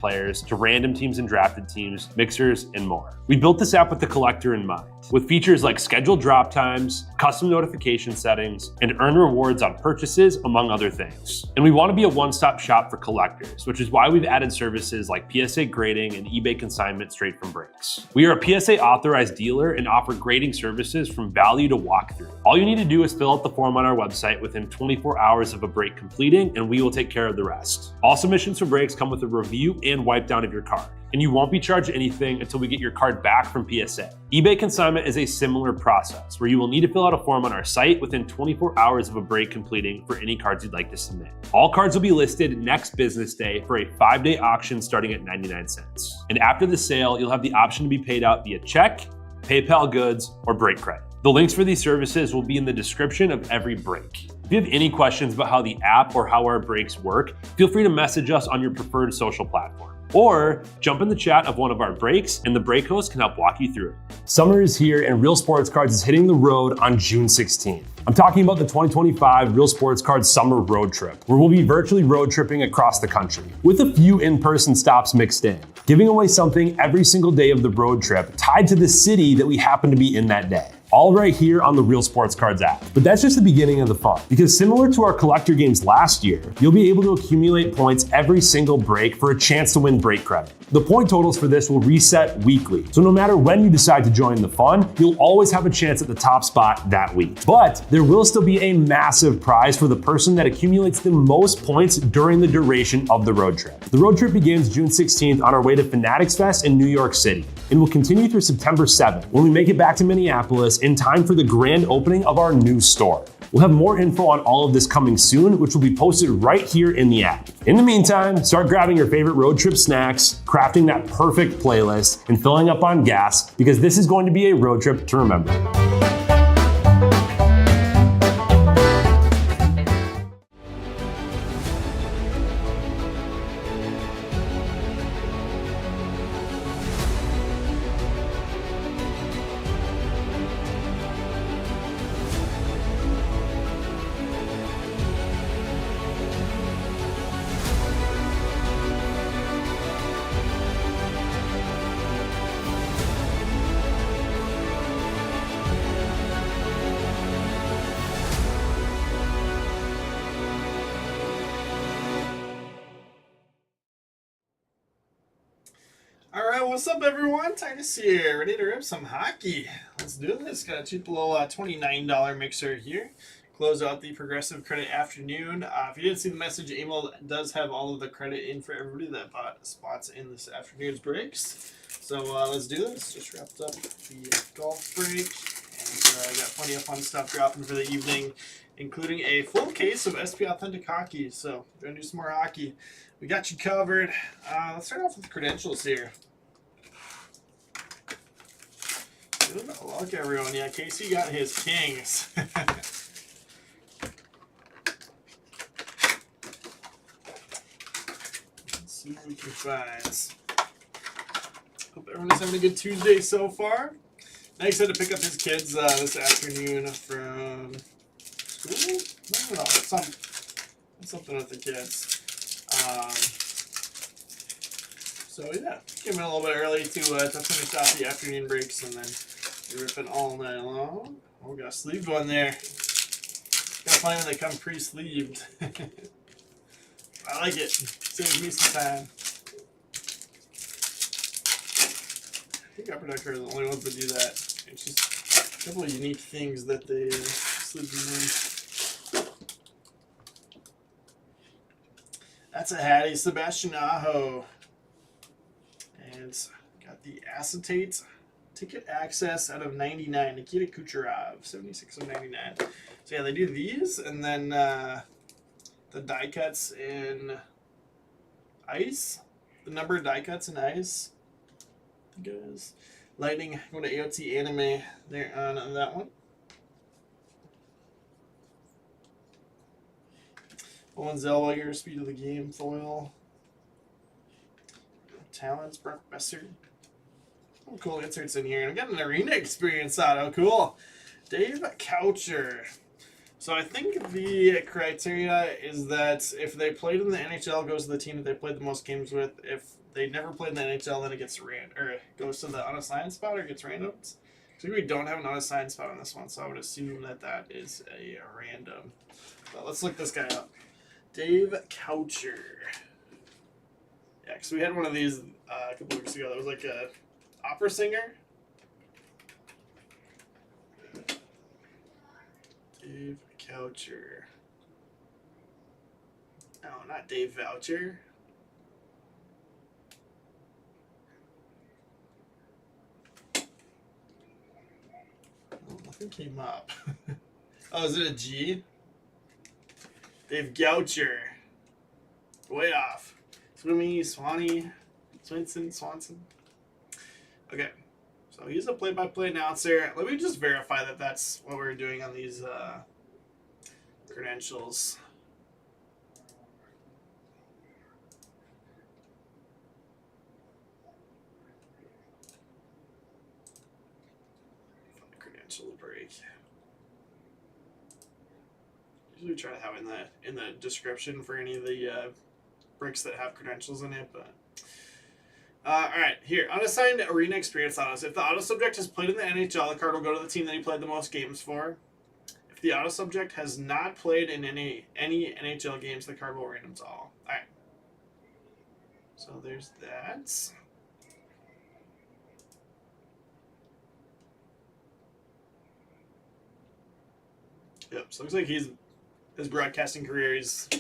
players to random teams and drafted teams, mixers, and more. We built this app with the collector in mind, with features like scheduled drop times, custom notification settings, and earn rewards on purchases, among other things. And we want to be a one-stop shop for collectors, which is why we've added services like PSA grading and eBay consignment straight from Breaks. We are a PSA authorized dealer and offer grading services from value to walkthrough. All you need to do is fill out the form on our website within 24 hours of a break completing, and we will take care of the rest. All submissions for breaks come with a review and wipe down of your card, and you won't be charged anything until we get your card back from PSA. eBay consignment is a similar process where you will need to fill out a form on our site within 24 hours of a break completing for any cards you'd like to submit. All cards will be listed next business day for a 5-day auction starting at 99 cents. And after the sale, you'll have the option to be paid out via check, PayPal goods, or break credit. The links for these services will be in the description of every break. If you have any questions about how the app or how our breaks work, feel free to message us on your preferred social platform. Or jump in the chat of one of our breaks and the break host can help walk you through it. Summer is here and Real Sports Cards is hitting the road on June 16th. I'm talking about the 2025 Real Sports Cards Summer Road Trip, where we'll be virtually road tripping across the country, with a few in-person stops mixed in, giving away something every single day of the road trip tied to the city that we happen to be in that day. All right here on the Real Sports Cards app. But that's just the beginning of the fun, because similar to our collector games last year, you'll be able to accumulate points every single break for a chance to win break credit. The point totals for this will reset weekly, so no matter when you decide to join the fun, you'll always have a chance at the top spot that week. But there will still be a massive prize for the person that accumulates the most points during the duration of the road trip. The road trip begins June 16th on our way to Fanatics Fest in New York City, and will continue through September 7th when we make it back to Minneapolis in time for the grand opening of our new store. We'll have more info on all of this coming soon, which will be posted right here in the app. In the meantime, start grabbing your favorite road trip snacks, crafting that perfect playlist, and filling up on gas, because this is going to be a road trip to remember. Alright, what's up everyone? Titus here, ready to rip some hockey. Let's do this. Got a cheap little $29 mixer here. Close out the Progressive Credit Afternoon. If you didn't see the message, Emil does have all of the credit in for everybody that bought spots in this afternoon's breaks. So let's do this. Just wrapped up the golf break, and got plenty of fun stuff dropping for the evening, including a full case of SP Authentic Hockey. So we're going to do some more hockey. We got you covered. Let's start off with the credentials here. Good luck, everyone. Yeah, Casey got his Kings. Let's see what we can find. Hope everyone's having a good Tuesday so far. Nice to pick up his kids this afternoon from school. I don't know. It's something with the kids. So yeah, came in a little bit early to finish off the afternoon breaks, and then we're ripping all night long. Oh, we got a sleeved one there. Got funny when they come pre-sleeved. I like it. Saves me some time. I think Upper Decker are the only ones that do that. It's just a couple of unique things that they sleeve them in. That's a Hattie Sebastian Aho. And got the acetate ticket access out of 99. Nikita Kucherov, 76 of 99. So yeah, they do these, and then the die cuts in ice. The number of die cuts in ice, I think it is. Lightning, go to AOT Anime there on that one. Owen Zellweger, Speed of the Game foil. Talents, Brock Besser. Oh, cool inserts in here. And we got an arena experience auto. Cool. Dave Coucher. So I think the criteria is that if they played in the NHL, goes to the team that they played the most games with. If they never played in the NHL, then it gets or it goes to the unassigned spot or gets random. I think we don't have an unassigned spot on this one, so I would assume that that is a random. But let's look this guy up. Dave Coucher. Yeah, because we had one of these a couple weeks ago. That was like a opera singer. Dave Coucher. No, not Dave Voucher. Oh, nothing came up. Oh, is it a G? Dave Goucher. Way off. Swimmy, Swanee, Swanson. Okay. So he's a play-by-play announcer. Let me just verify that that's what we're doing on these credentials. Credential break. Usually try to have in the description for any of the breaks that have credentials in it, but all right, here, unassigned arena experience autos. If the auto subject has played in the NHL, the card will go to the team that he played the most games for. If the auto subject has not played in any NHL games, the card will random to all. All right. So there's that. Yep. So it looks like his broadcasting career is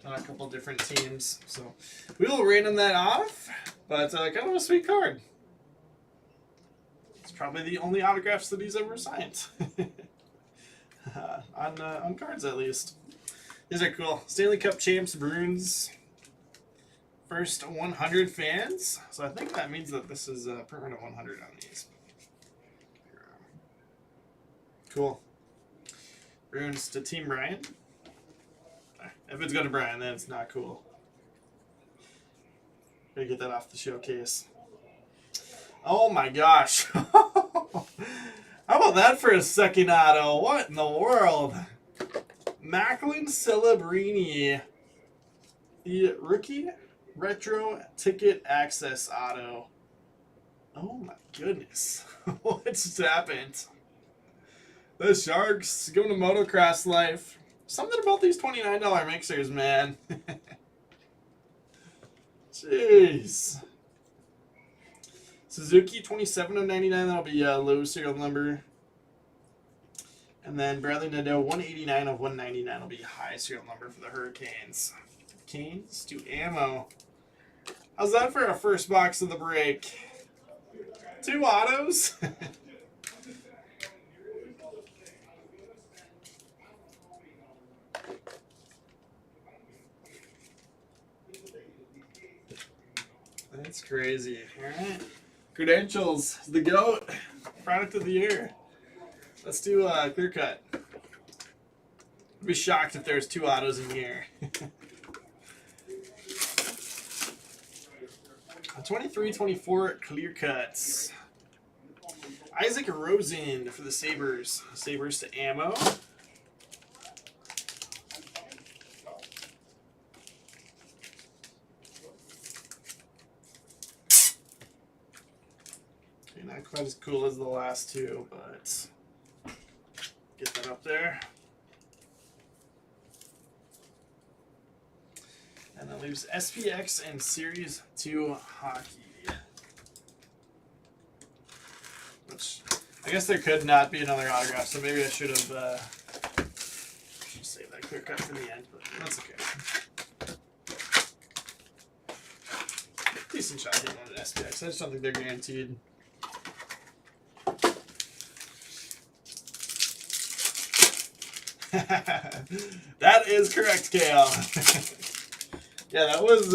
on a couple different teams. So we will random that off. But kind of a sweet card. It's probably the only autographs that he's ever signed. On cards, at least. These are cool. Stanley Cup champs, Bruins. First 100 fans. So I think that means that this is a permanent 100 on these. Cool. Bruins to Team Brian. If it's going to Brian, then it's not cool. Gotta get that off the showcase. Oh my gosh. How about that for a second auto? What in the world? Macklin Celebrini. The rookie retro ticket access auto. Oh my goodness. What just happened? The Sharks going to motocross life. Something about these $29 mixers, man. Jeez. Suzuki 27 of 99. That'll be low serial number. And then Bradley Nadeau 189 of 199 will be high serial number for the Hurricanes. Canes to ammo. How's that for a first box of the break? 2 autos. That's crazy. All right. Credentials, the GOAT, product of the year. Let's do a clear cut. I'd be shocked if there's 2 autos in here. 23-24 clear cuts. Isaac Rosen for the Sabres. Sabres to ammo. Not quite as cool as the last 2, but get that up there. And that leaves SPX and Series 2 hockey. Which, I guess there could not be another autograph, so maybe I should have saved that clear cut for the end, but that's okay. Decent shot hitting on an SPX. I just don't think they're guaranteed. That is correct, Kale. Yeah, that was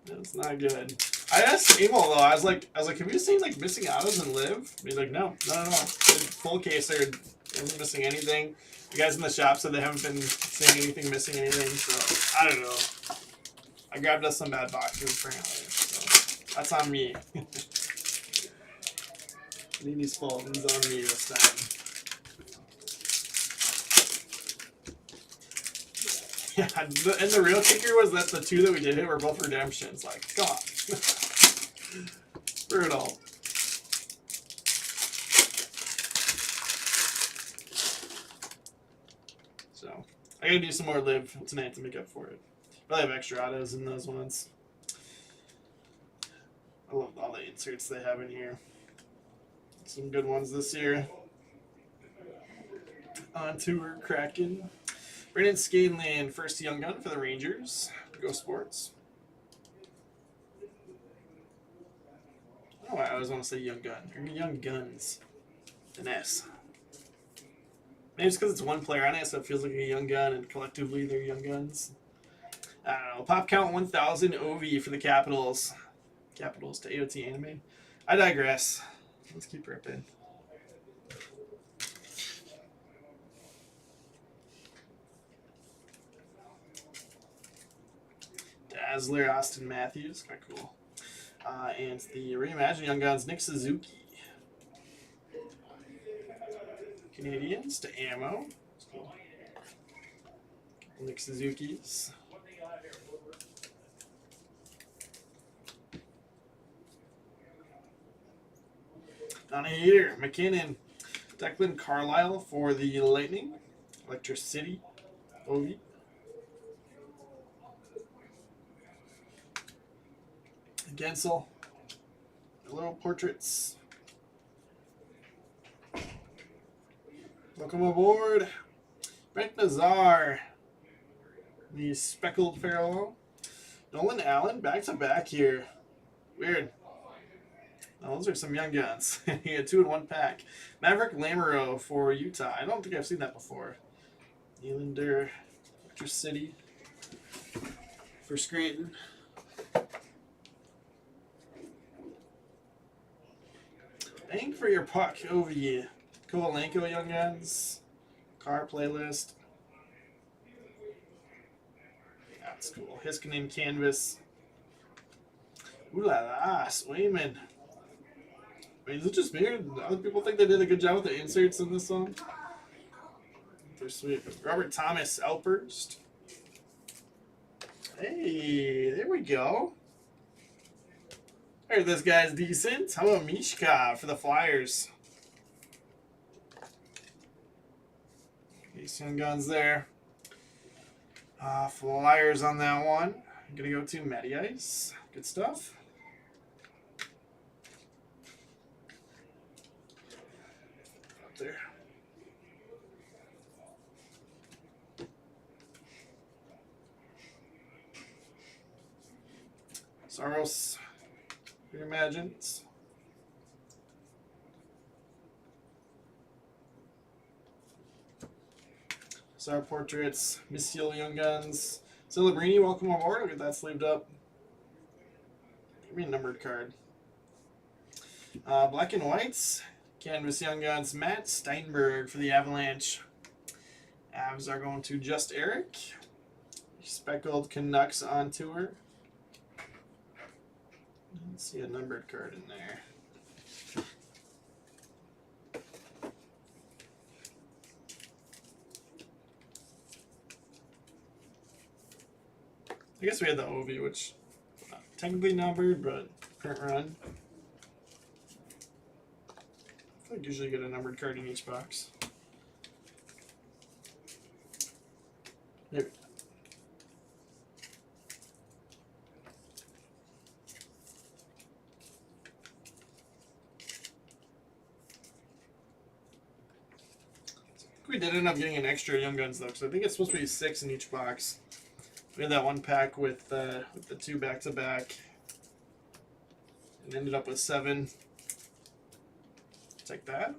that's not good. I asked Emil though. I was like, have you seen like missing autos and live? And he's like, no. Full case, they're missing anything. The guys in the shop said they haven't been seeing anything missing anything. So I don't know. I grabbed us some bad boxes apparently. So that's on me. Nini's fault is on me this time. Yeah, and the real kicker was that the 2 that we did hit were both redemptions. Like, come on. Brutal. So, I gotta do some more live tonight to make up for it. But I have extra autos in those ones. I love all the inserts they have in here. Some good ones this year. On tour, Kraken. Brendan Scanlon, first young gun for the Rangers. Go Sports. Oh, I always want to say young gun. Or young guns. An S. Maybe it's because it's one player on it, so it feels like a young gun, and collectively they're young guns. I don't know. Pop count 1,000 OV for the Capitals. Capitals to AOT anime. I digress. Let's keep ripping. Dazzler, Austin Matthews. Quite cool. And the Reimagined Young Guns, Nick Suzuki. Canadians to ammo. Cool. Nick Suzuki's. On here, McKinnon. Declan Carlisle for the Lightning. Electricity. Ovi. Gensel. Little portraits. Welcome aboard. Brent Nazar. The speckled farewell. Nolan Allen back to back here. Weird. Oh, those are some young guns. He had 2 in 1 pack. Maverick Lamoureux for Utah. I don't think I've seen that before. Nylander, Electricity for Scranton. Bang for your puck over you. Kovalenko Young Guns. Car playlist. That's cool. Hiskinen Canvas. Ooh la la, Swayman. Wait, is it just me or do other people think they did a good job with the inserts in this song? They're sweet. Robert Thomas, Outburst. Hey, there we go. Hey, this guy's decent. How about Mishka for the Flyers? Ace Young Guns there. Flyers on that one. I'm going to go to Matty Ice. Good stuff. Up there. Saros. Reimagined. Star Portraits, Missiel Young Guns. Celebrini, welcome aboard. I'll get that sleeved up. Give me a numbered card. Black and Whites, Canvas Young Guns, Matt Steinberg for the Avalanche. Avs are going to Just Eric. Speckled Canucks on tour. Let's see a numbered card in there. I guess we had the Ovi, which not technically numbered, but current run. I feel like usually you get a numbered card in each box. There we go. We did end up getting an extra Young Guns though, because I think it's supposed to be 6 in each box. We had that one pack with the 2 back-to-back, and ended up with 7. Take that.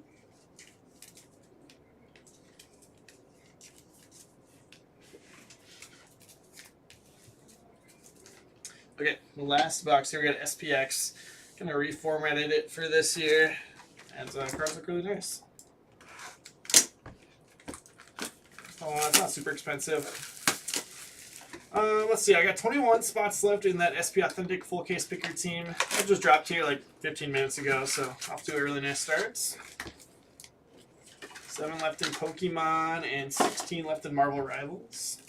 Okay, the last box here we got SPX. Kind of reformatted it for this year, and cards look really nice. Oh, it's not super expensive. Let's see, I got 21 spots left in that SP Authentic full case picker team. I just dropped here like 15 minutes ago, so off to a really nice start. 7 left in Pokemon and 16 left in Marvel Rivals.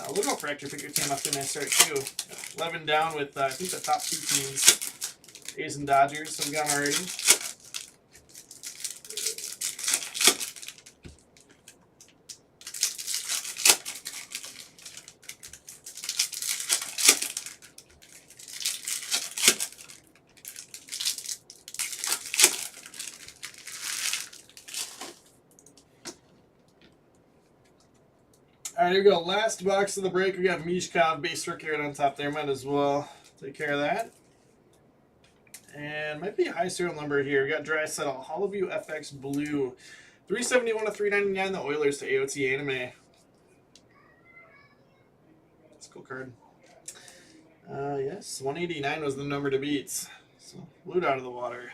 Little Fractor figure came up in start too. 11 down with I think the top 2 teams, A's and Dodgers. So we got them already. All right, here we go. Last box of the break. We got Mishkov base rookie right on top there. Might as well take care of that. And might be a high serial number here. We got Draisaitl, Hollowview FX Blue, 371 to 399. The Oilers to AOT Anime. That's a cool card. Yes, 189 was the number to beat. So blew it out of the water.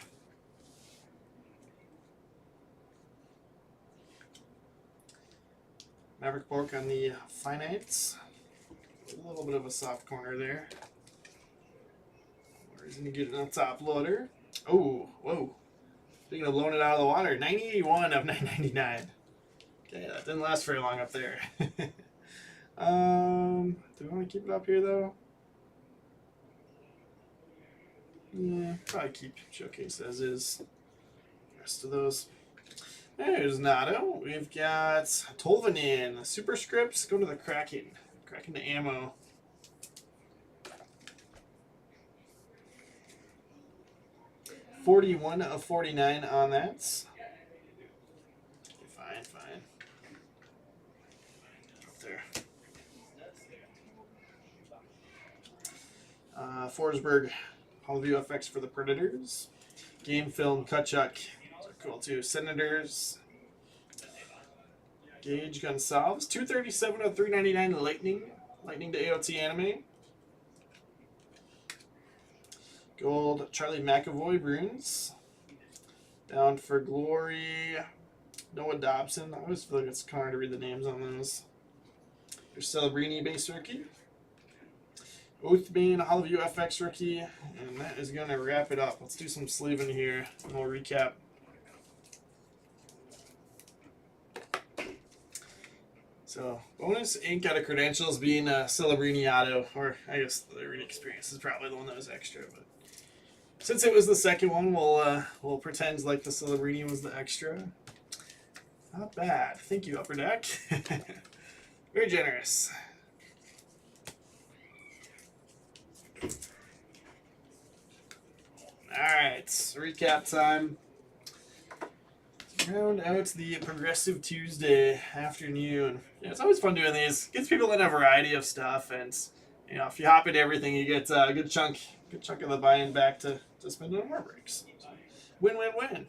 Maverick Bork on the Finites. A little bit of a soft corner there. Where's he going to get it on top loader? Oh, whoa. Speaking of blowing it out of the water, 981 of 999. Okay, that didn't last very long up there. Do we want to keep it up here, though? Yeah, probably keep Showcase as is. The rest of those. There's Nato. We've got Tolvanen. Superscripts. Go to the Kraken. Kraken to ammo. $41 of $49 on that. Okay, fine. Up there. Forsberg. Hollowview FX for the Predators. Game Film. Kachuk. Cool too. Senators. Gage Gonsalves. 237 of 399 Lightning. Lightning to AOT Anime. Gold Charlie McAvoy Bruins. Down for Glory. Noah Dobson. I always feel like it's hard to read the names on those. Your Celebrini base rookie. Oathbane Hollowview FX rookie. And that is going to wrap it up. Let's do some sleeving here and we'll recap. So, bonus ink out of credentials being a Celebrini auto, or I guess the Arena Experience is probably the one that was extra, but since it was the second one, we'll pretend like the Celebrini was the extra. Not bad. Thank you, Upper Deck. Very generous. Alright, recap time. Round out the Progressive Tuesday afternoon. Yeah, it's always fun doing these. Gets people in a variety of stuff, and you know, if you hop into everything, you get a good chunk of the buy-in back to spend on more breaks. Win-win-win.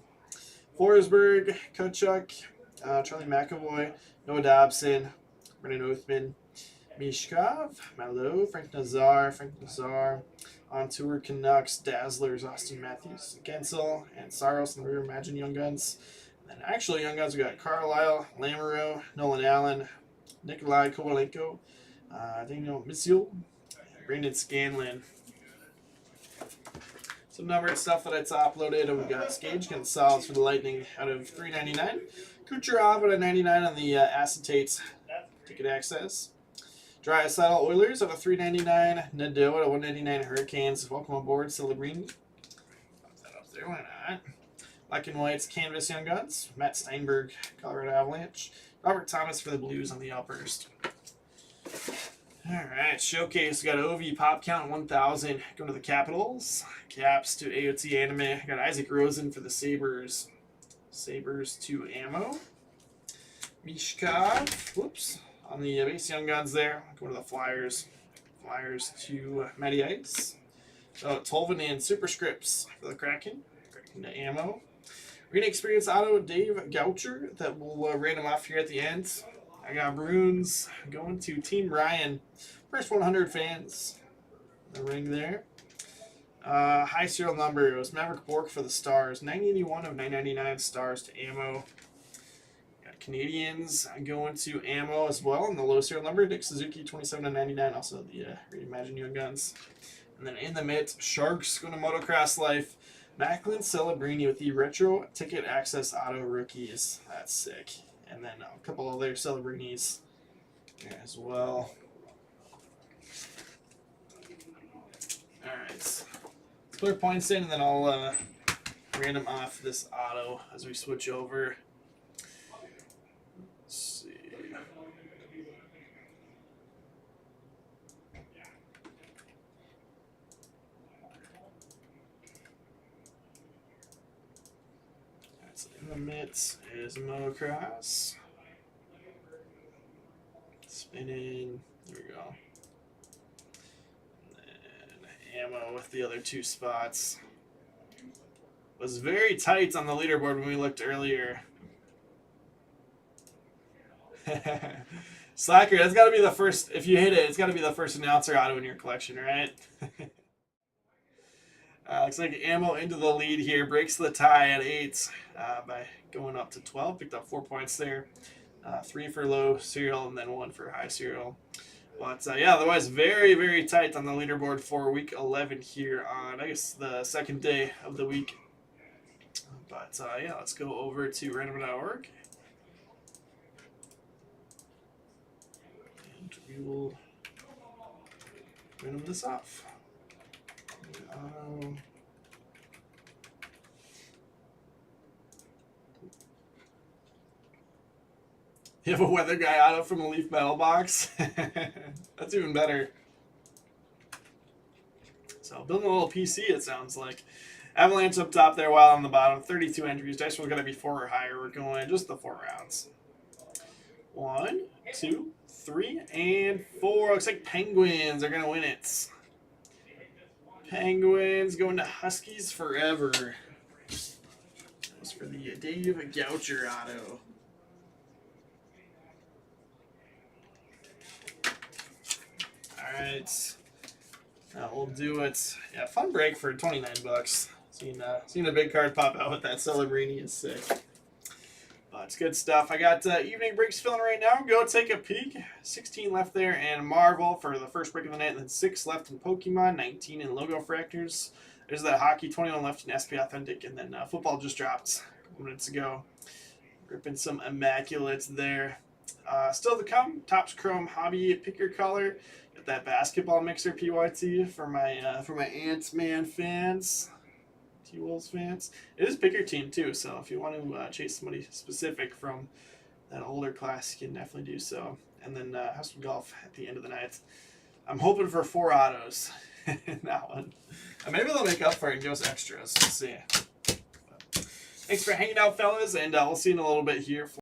Forsberg, Kachuk, Charlie McAvoy, Noah Dobson, Brendan Oathman, Mishkov, Malo, Frank Nazar, On Tour Canucks, Dazzlers, Austin Matthews, Gensel, and Saros and the Rear Imagine Young Guns. And actually, Young Guns, we got Carlisle, Lamoureux, Nolan Allen, Nikolai Kovalenko, Daniel Missiel, Brandon Scanlon. Some numbered stuff that I top loaded. We got Gage Gonsalves for the Lightning out of $3.99. Kucherov out of $99 on the acetate ticket access. Draisaitl Oilers out of $3.99. Nadeau out of $1.99 Hurricanes. Welcome aboard, Celebrini. Put that up there, why not? Black and White's Canvas Young Guns. Matt Steinberg, Colorado Avalanche. Robert Thomas for the Blues on the outburst. Alright, Showcase. We got OV Pop Count 1000. Going to the Capitals. Caps to AOT Anime. Got Isaac Rosen for the Sabres. Sabres to Ammo. Mishkov. Whoops. On the base Young Guns there. Go to the Flyers. Flyers to Matty Ice. So Tolvanen Superscripts for the Kraken. Kraken to Ammo. Arena Experience Auto Dave Goucher that will random off here at the end. I got Bruins going to Team Ryan. First 100 fans. The ring there. High serial number. It was Maverick Bork for the Stars. 981 of 999 Stars to Ammo. Got Canadians going to Ammo as well. And the low serial number, Dick Suzuki, 27 of 99. Also the Reimagine Young Guns. And then in the mid, Sharks going to Motocross Life. Macklin Celebrini with the Retro Ticket Access Auto Rookies. That's sick. And then a couple other Celebrinis there as well. clear points in, and then I'll random off this auto as we switch over. Let's see. So in the mitts is Motocross. Spinning. There we go. And ammo with the other 2 spots. Was very tight on the leaderboard when we looked earlier. Slacker, that's got to be the first. If you hit it, it's got to be the first announcer auto in your collection, right? Looks like ammo into the lead here. Breaks the tie at 8 by going up to 12. Picked up 4 points there. 3 for low serial and then 1 for high serial. But yeah, otherwise very, very tight on the leaderboard for week 11 here on, I guess, the second day of the week. But yeah, let's go over to random.org. And we will random this off. You have a weather guy auto from a Leaf Metal box? That's even better. So building a little PC, it sounds like. Avalanche up top there, while on the bottom. 32 entries. Dice roll going to be 4 or higher. We're going just the 4 rounds. 1, 2, 3, and 4. Looks like Penguins are going to win it. Penguins going to Huskies forever. That's for the Dave Goucher auto. Alright. That will do it. Yeah, fun break for 29 bucks. Seen a big card pop out with that Celebrini is sick. But it's good stuff. I got evening breaks filling right now. Go take a peek. 16 left there and Marvel for the first break of the night. And then 6 left in Pokemon, 19 in Logo Fractors. There's that hockey, 21 left in SP Authentic. And then football just dropped a couple minutes ago. Ripping some Immaculates there. Still to come, Topps Chrome Hobby Pick Your Color. Got that basketball mixer PYT for my Ant-Man fans. T-Wolves fans. It is Pick Your Team too, so if you want to chase somebody specific from that older class, you can definitely do so. And then House of Golf at the end of the night. I'm hoping for 4 autos in that one. Maybe they'll make up for it and give us extras. We'll see. But thanks for hanging out, fellas, and we'll see you in a little bit here.